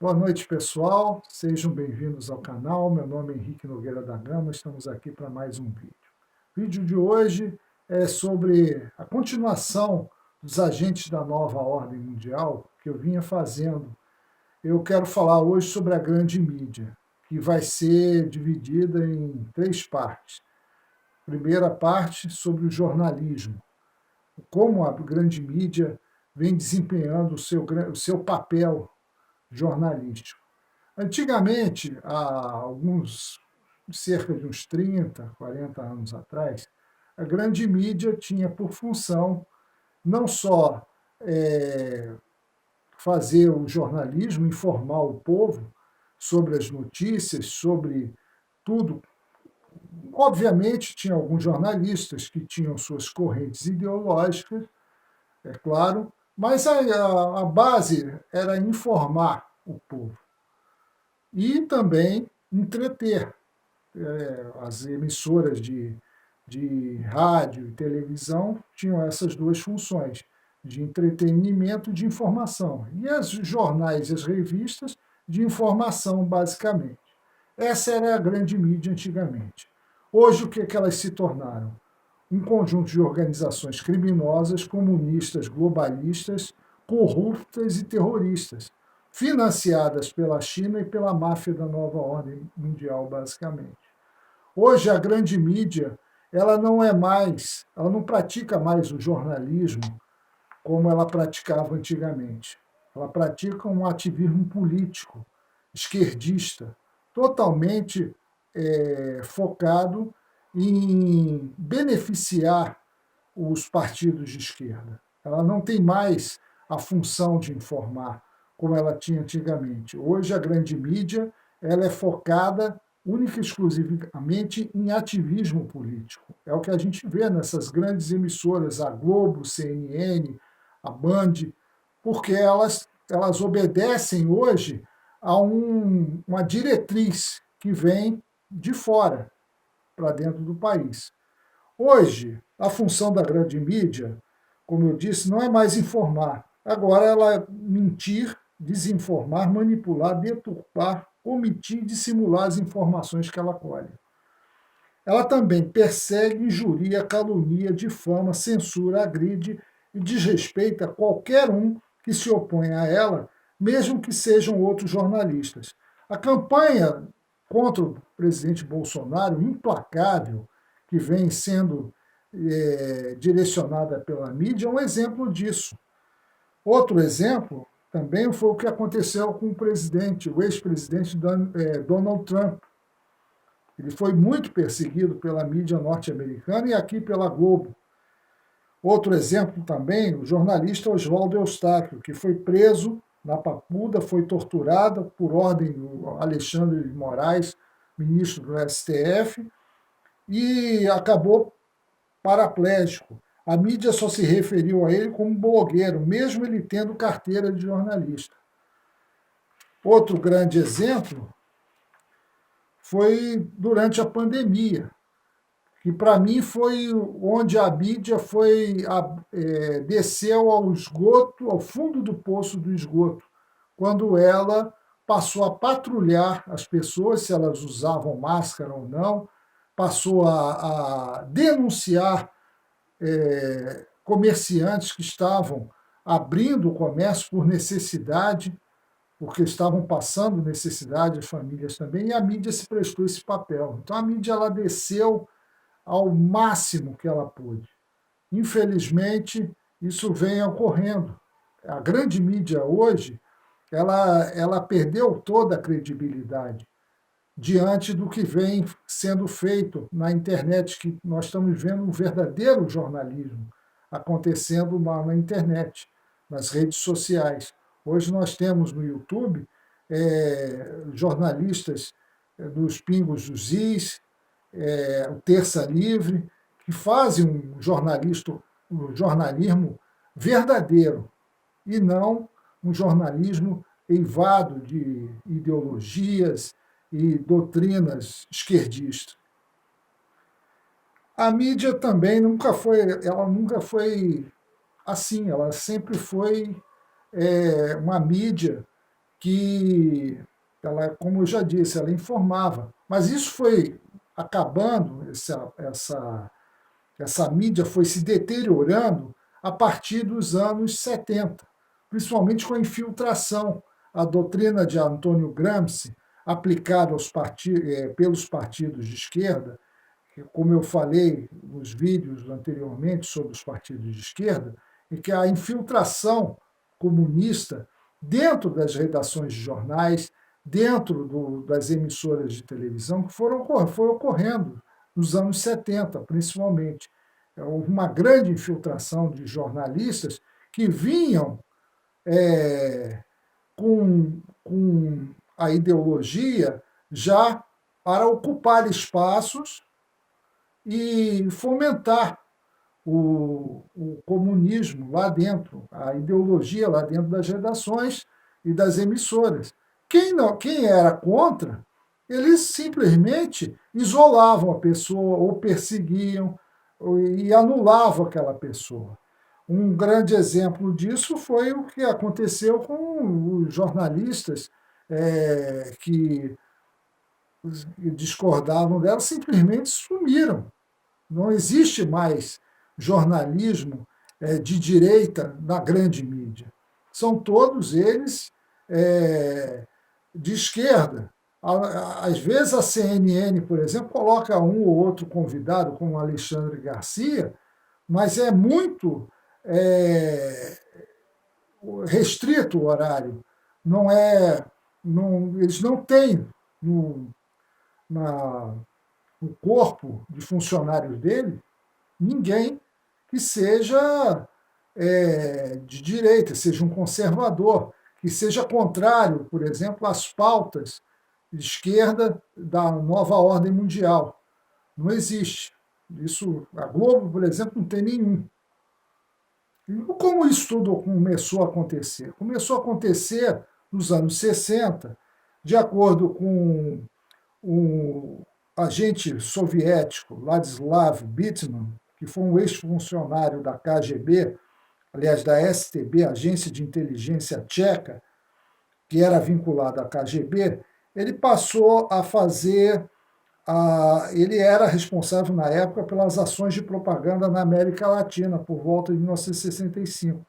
Boa noite, pessoal. Sejam bem-vindos ao canal. Meu nome é Henrique Nogueira da Gama. Estamos aqui para mais um vídeo. O vídeo de hoje é sobre a continuação dos agentes da nova ordem mundial que eu vinha fazendo. Eu quero falar hoje sobre a grande mídia, que vai ser dividida em três partes. Primeira parte sobre o jornalismo, como a grande mídia vem desempenhando o seu papel jornalístico. Antigamente, cerca de uns 30, 40 anos atrás, a grande mídia tinha por função não só fazer o jornalismo, informar o povo sobre as notícias, sobre tudo. Obviamente, tinha alguns jornalistas que tinham suas correntes ideológicas, é claro, mas a base era informar o povo e também entreter. As emissoras de rádio e televisão tinham essas duas funções, de entretenimento e de informação. E os jornais e as revistas de informação, basicamente. Essa era a grande mídia antigamente. Hoje, o que, é que elas se tornaram? Um conjunto de organizações criminosas, comunistas, globalistas, corruptas e terroristas, financiadas pela China e pela máfia da nova ordem mundial, basicamente. Hoje, a grande mídia, ela não pratica mais o jornalismo como ela praticava antigamente. Ela pratica um ativismo político, esquerdista, totalmente focado em beneficiar os partidos de esquerda. Ela não tem mais a função de informar como ela tinha antigamente. Hoje a grande mídia ela é focada única e exclusivamente em ativismo político. É o que a gente vê nessas grandes emissoras, a Globo, CNN, a Band, porque elas obedecem hoje a uma diretriz que vem de fora para dentro do país. Hoje, a função da grande mídia, como eu disse, não é mais informar. Agora ela é mentir, desinformar, manipular, deturpar, omitir e dissimular as informações que ela colhe. Ela também persegue, injuria, calunia, difama, censura, agride e desrespeita qualquer um que se oponha a ela, mesmo que sejam outros jornalistas. A campanha contra o presidente Bolsonaro, implacável, que vem sendo direcionada pela mídia, é um exemplo disso. Outro exemplo também foi o que aconteceu com o ex-presidente Donald Trump. Ele foi muito perseguido pela mídia norte-americana e aqui pela Globo. Outro exemplo também, o jornalista Oswaldo Eustáquio, que foi preso na Papuda, foi torturado por ordem do Alexandre de Moraes, ministro do STF, e acabou paraplégico. A mídia só se referiu a ele como blogueiro, mesmo ele tendo carteira de jornalista. Outro grande exemplo foi durante a pandemia, que para mim foi onde a mídia desceu ao esgoto, ao fundo do poço do esgoto, quando ela passou a patrulhar as pessoas, se elas usavam máscara ou não, passou a denunciar comerciantes que estavam abrindo o comércio por necessidade, porque estavam passando necessidade, as famílias também, e a mídia se prestou esse papel. Então a mídia ela desceu ao máximo que ela pôde. Infelizmente, isso vem ocorrendo. A grande mídia hoje, ela perdeu toda a credibilidade diante do que vem sendo feito na internet, que nós estamos vendo um verdadeiro jornalismo acontecendo na internet, nas redes sociais. Hoje nós temos no YouTube jornalistas dos Pingos dos Is, o Terça Livre, que fazem um jornalismo verdadeiro e não um jornalismo eivado de ideologias e doutrinas esquerdistas. A mídia também ela nunca foi assim, ela sempre foi uma mídia que ela, como eu já disse, ela informava. Mas isso foi acabando, essa mídia foi se deteriorando a partir dos anos 70, principalmente com a infiltração. A doutrina de Antônio Gramsci, aplicada pelos partidos de esquerda, como eu falei nos vídeos anteriormente sobre os partidos de esquerda, é que a infiltração comunista dentro das redações de jornais, dentro das emissoras de televisão, que foi ocorrendo nos anos 70, principalmente. Houve uma grande infiltração de jornalistas que vinham com a ideologia já para ocupar espaços e fomentar o comunismo lá dentro, a ideologia lá dentro das redações e das emissoras. Quem era contra, eles simplesmente isolavam a pessoa ou perseguiam e anulavam aquela pessoa. Um grande exemplo disso foi o que aconteceu com os jornalistas que discordavam dela, simplesmente sumiram. Não existe mais jornalismo de direita na grande mídia. São todos eles de esquerda. Às vezes a CNN, por exemplo, coloca um ou outro convidado, como Alexandre Garcia, mas é muito restrito o horário. Não é, eles não têm no corpo de funcionários dele ninguém que seja de direita, seja um conservador, que seja contrário, por exemplo, às pautas de esquerda da nova ordem mundial. Não existe. Isso, a Globo, por exemplo, não tem nenhum. E como isso tudo começou a acontecer? Começou a acontecer nos anos 60, de acordo com um agente soviético, Ladislav Bitman, que foi um ex-funcionário da KGB, aliás, da STB, Agência de Inteligência Tcheca, que era vinculado à KGB, ele passou a fazer. Ele era responsável, na época, pelas ações de propaganda na América Latina, por volta de 1965.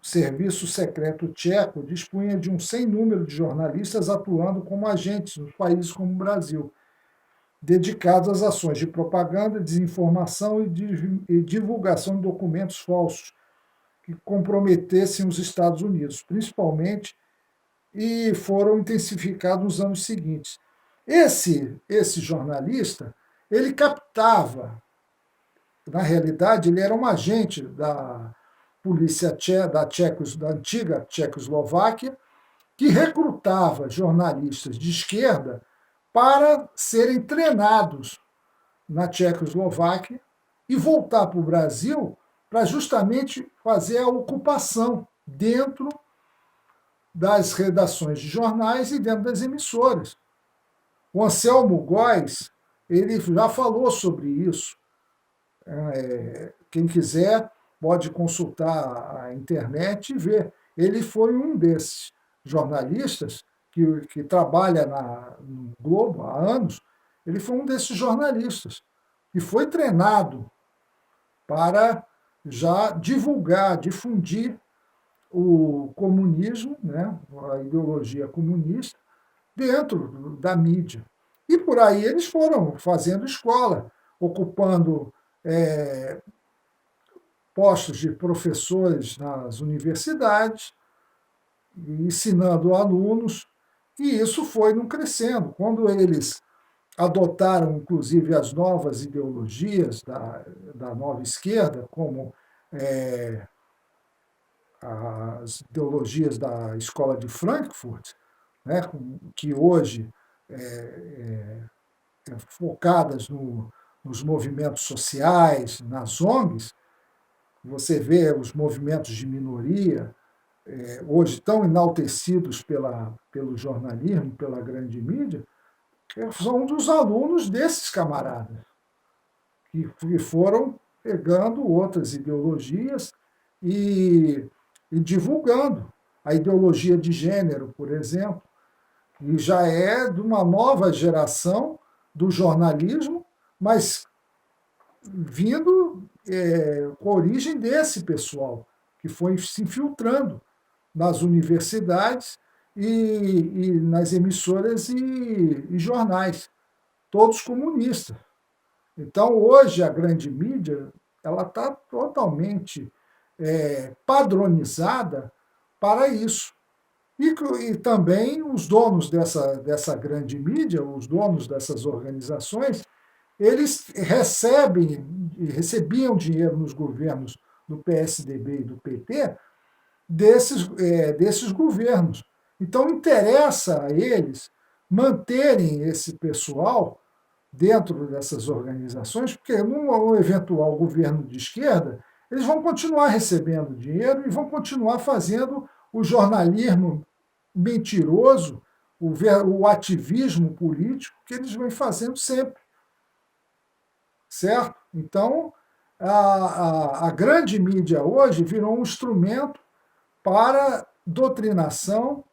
O Serviço Secreto Tcheco dispunha de um sem número de jornalistas atuando como agentes nos países como o Brasil, dedicados às ações de propaganda, desinformação e divulgação de documentos falsos que comprometessem os Estados Unidos, principalmente, e foram intensificados nos anos seguintes. Esse jornalista, ele captava, na realidade, ele era um agente da polícia da antiga Tchecoslováquia, que recrutava jornalistas de esquerda para serem treinados na Tchecoslováquia e voltar para o Brasil para justamente fazer a ocupação dentro das redações de jornais e dentro das emissoras. O Anselmo Góes, ele já falou sobre isso. Quem quiser pode consultar a internet e ver. Ele foi um desses jornalistas que trabalha no Globo há anos. Ele foi um desses jornalistas que foi treinado para já divulgar, difundir o comunismo, né, a ideologia comunista, dentro da mídia. E por aí eles foram fazendo escola, ocupando postos de professores nas universidades, ensinando alunos, e isso foi não crescendo. Quando eles adotaram, inclusive, as novas ideologias da nova esquerda, como as ideologias da Escola de Frankfurt, né, que hoje focadas nos movimentos sociais, nas ONGs, você vê os movimentos de minoria, hoje tão enaltecidos pelo jornalismo, pela grande mídia, são dos alunos desses camaradas, que foram pegando outras ideologias e divulgando. a ideologia de gênero, por exemplo, e já é de uma nova geração do jornalismo, mas vindo com a origem desse pessoal, que foi se infiltrando nas universidades e nas emissoras e jornais, todos comunistas. Então, hoje, a grande mídia ela está totalmente padronizada para isso. E também os donos dessa grande mídia, os donos dessas organizações, eles recebiam dinheiro nos governos do PSDB e do PT desses governos. Então, interessa a eles manterem esse pessoal dentro dessas organizações, porque num eventual governo de esquerda, eles vão continuar recebendo dinheiro e vão continuar fazendo o jornalismo mentiroso, o ativismo político que eles vêm fazendo sempre. Certo? Então, a grande mídia hoje virou um instrumento para doutrinação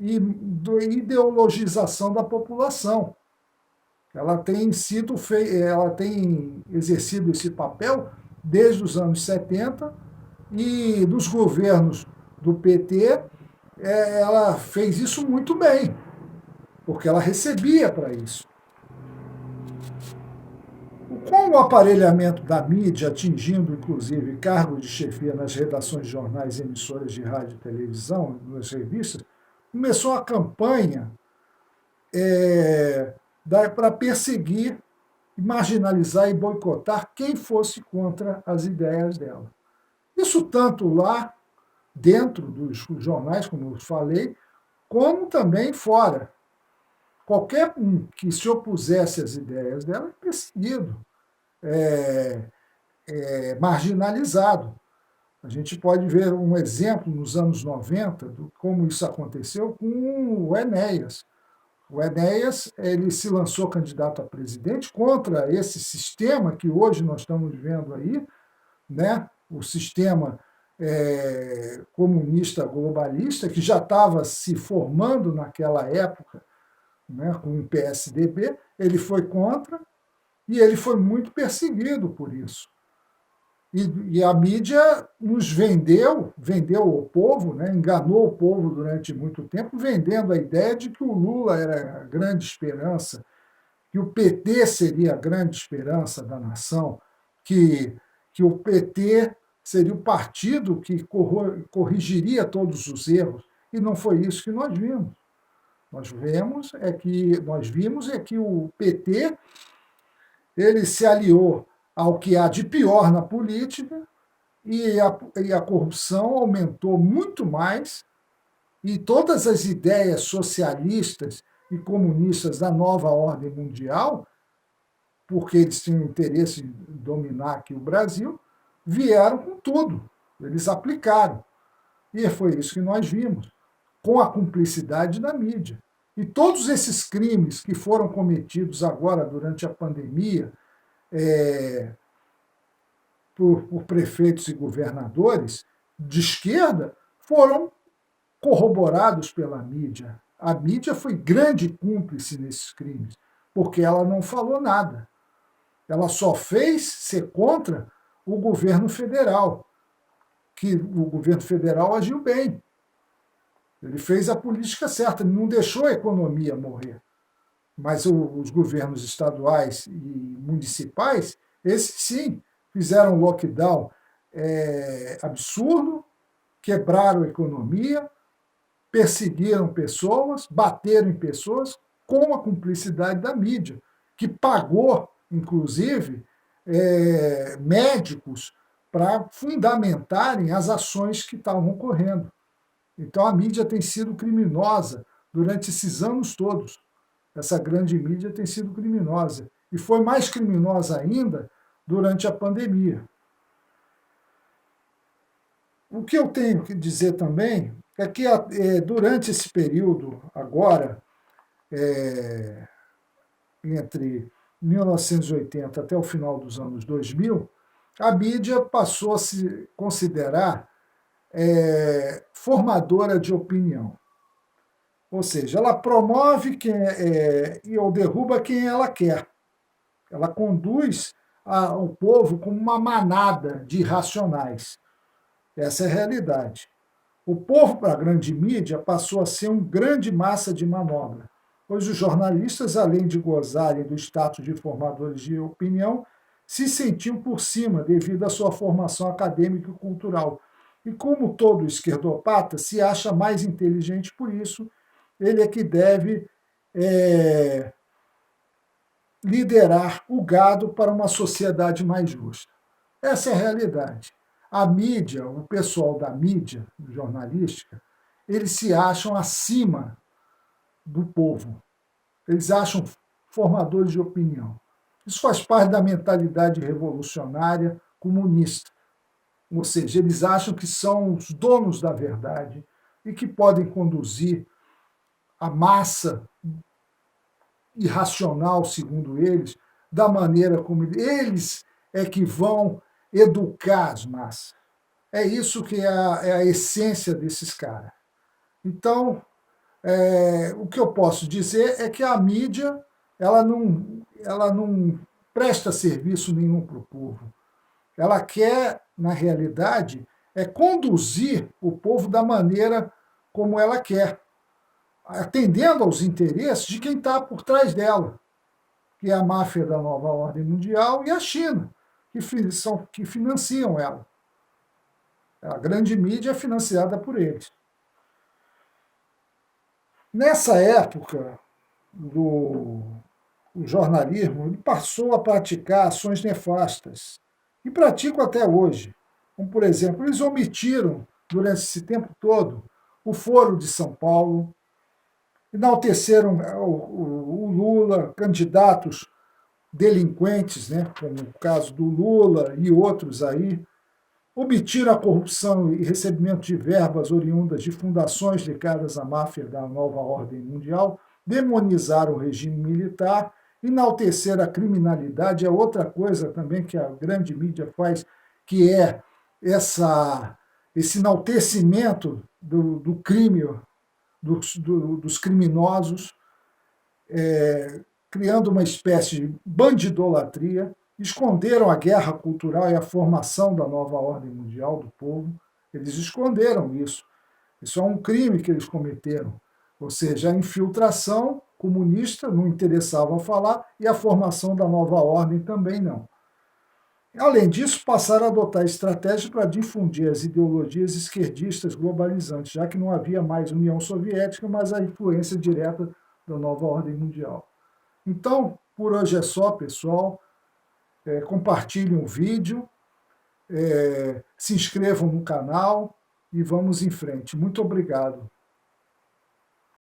e ideologização da população. Ela tem exercido esse papel desde os anos 70 e dos governos do PT, ela fez isso muito bem, porque ela recebia para isso. Com o aparelhamento da mídia, atingindo inclusive cargos de chefia nas redações de jornais, emissoras de rádio e televisão, nas revistas, começou a campanha para perseguir, marginalizar e boicotar quem fosse contra as ideias dela. Isso tanto lá dentro dos jornais, como eu falei, como também fora. Qualquer um que se opusesse às ideias dela é perseguido, marginalizado. A gente pode ver um exemplo nos anos 90 de como isso aconteceu com o Enéas. O Enéas ele se lançou candidato a presidente contra esse sistema que hoje nós estamos vendo aí, né? O sistema comunista globalista, que já estava se formando naquela época, né, com o PSDB, ele foi contra e ele foi muito perseguido por isso. E a mídia nos vendeu ao povo, né, enganou o povo durante muito tempo, vendendo a ideia de que o Lula era a grande esperança, que o PT seria a grande esperança da nação, que o PT seria o partido que corrigiria todos os erros. E não foi isso que nós vimos. Nós vimos que o PT ele se aliou ao que há de pior na política e a corrupção aumentou muito mais e todas as ideias socialistas e comunistas da nova ordem mundial, porque eles tinham interesse em dominar aqui o Brasil, vieram com tudo, eles aplicaram. E foi isso que nós vimos, com a cumplicidade da mídia. E todos esses crimes que foram cometidos agora durante a pandemia, por prefeitos e governadores de esquerda, foram corroborados pela mídia. A mídia foi grande cúmplice nesses crimes, porque ela não falou nada. Ela só fez ser contra o governo federal, que o governo federal agiu bem. Ele fez a política certa, ele não deixou a economia morrer. Mas os governos estaduais e municipais, esses sim, fizeram um lockdown absurdo, quebraram a economia, perseguiram pessoas, bateram em pessoas, com a cumplicidade da mídia, que pagou, inclusive, médicos para fundamentarem as ações que estavam ocorrendo. Então a mídia tem sido criminosa durante esses anos todos. Essa grande mídia tem sido criminosa. E foi mais criminosa ainda durante a pandemia. O que eu tenho que dizer também é que durante esse período agora, entre 1980 até o final dos anos 2000, a mídia passou a se considerar formadora de opinião. Ou seja, ela promove ou derruba quem ela quer. Ela conduz o povo como uma manada de irracionais. Essa é a realidade. O povo, para a grande mídia, passou a ser uma grande massa de manobra, pois os jornalistas, além de gozarem do status de formadores de opinião, se sentiam por cima devido à sua formação acadêmica e cultural. E como todo esquerdopata se acha mais inteligente por isso, ele é que deve liderar o gado para uma sociedade mais justa. Essa é a realidade. A mídia, o pessoal da mídia jornalística, eles se acham acima do povo. Eles acham formadores de opinião. Isso faz parte da mentalidade revolucionária comunista. Ou seja, eles acham que são os donos da verdade e que podem conduzir a massa irracional, segundo eles, da maneira como eles é que vão educar as massas. É isso que é a essência desses caras. Então, o que eu posso dizer é que a mídia ela não presta serviço nenhum para o povo. Ela quer, na realidade, conduzir o povo da maneira como ela quer, atendendo aos interesses de quem está por trás dela, que é a máfia da nova ordem mundial e a China, que financiam ela. A grande mídia é financiada por eles. Nessa época, o jornalismo ele passou a praticar ações nefastas, e praticam até hoje. Como, por exemplo, eles omitiram, durante esse tempo todo, o Foro de São Paulo, enalteceram o Lula, candidatos delinquentes, né, como o caso do Lula e outros aí, omitiram a corrupção e recebimento de verbas oriundas de fundações ligadas à máfia da nova ordem mundial, demonizaram o regime militar, enalteceram a criminalidade, é outra coisa também que a grande mídia faz, que é esse enaltecimento do crime, dos criminosos, criando uma espécie de bandidolatria, esconderam a guerra cultural e a formação da nova ordem mundial do povo. Eles esconderam isso. Isso é um crime que eles cometeram. Ou seja, a infiltração comunista não interessava falar e a formação da nova ordem também não. Além disso, passaram a adotar estratégias para difundir as ideologias esquerdistas globalizantes, já que não havia mais União Soviética, mas a influência direta da nova ordem mundial. Então, por hoje é só, pessoal. Compartilhem o vídeo, se inscrevam no canal e vamos em frente. Muito obrigado.